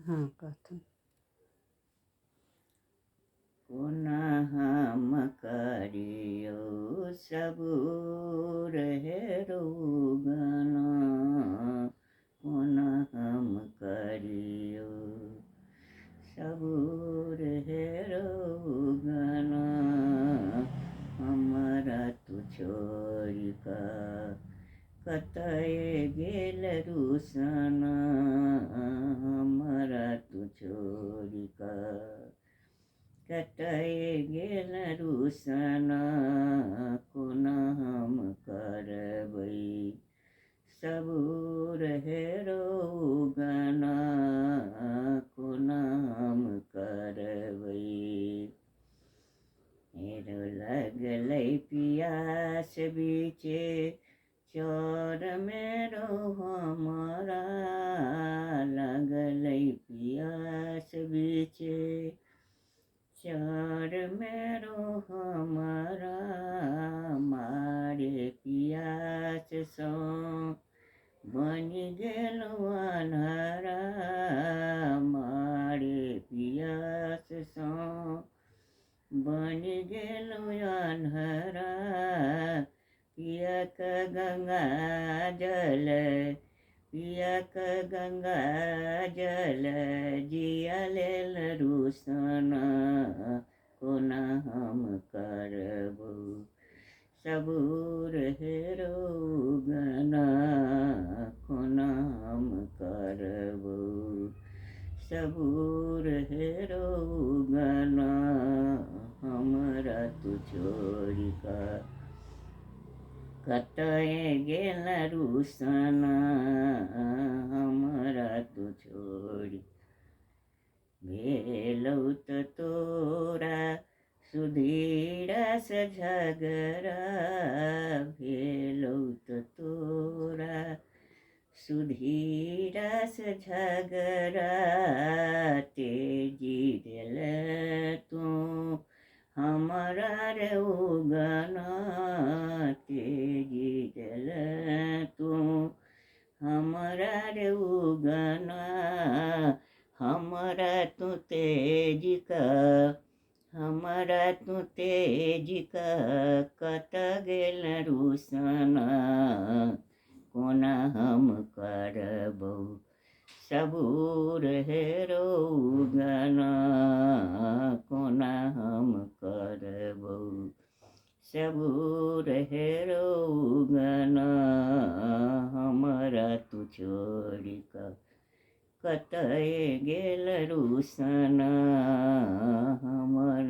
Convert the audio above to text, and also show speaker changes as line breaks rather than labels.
हाँ कहथुन।
कोना हम करियो सबूर हेरो गना, कोना हम करियो सबूर हेरो गना, हमरा तू छोड़ी का कतय गेल रुसना, हमरा तू छोड़ी का कतय गेल रुसना, कोना हम करबै सबूर हेरो गना, कोना हम करबै। हेरो लगलै पियास बीचे चौर मेरो हमरा, लगलै पियास बीचे चौर मेरो हमरा, मारे पियास सँ बनि गेलहुँ अन्हरा, मारे पियास सँ बनि गेलहुँ अन्हरा, पियक गंगा जल पियक गंगा जल जिया लेल रुसना, कोना हम करबो सबूर हेरो गना, कोना हम करबो सबूर हेरो गना, हमरा तू छोड़ी का कतय गेल रुसना, हमरा तू छोड़ी। भेलौ त तोरा सुधीरस झगड़ा, भेलौ त तोरा सुधीरस झगड़ा, तेजी देल तू हमरा रे उगना, तेजी देल तू हमरा रे उगना, हमरा तू तेजी का हमरा तू तेजी का कत गेल रुसना, कोना हम करबौ सबूर हेरो गना, कोना हम करबौ सबूर हेरो गना, हमरा तू छोड़ी का कतय गेल रुसना, हमरा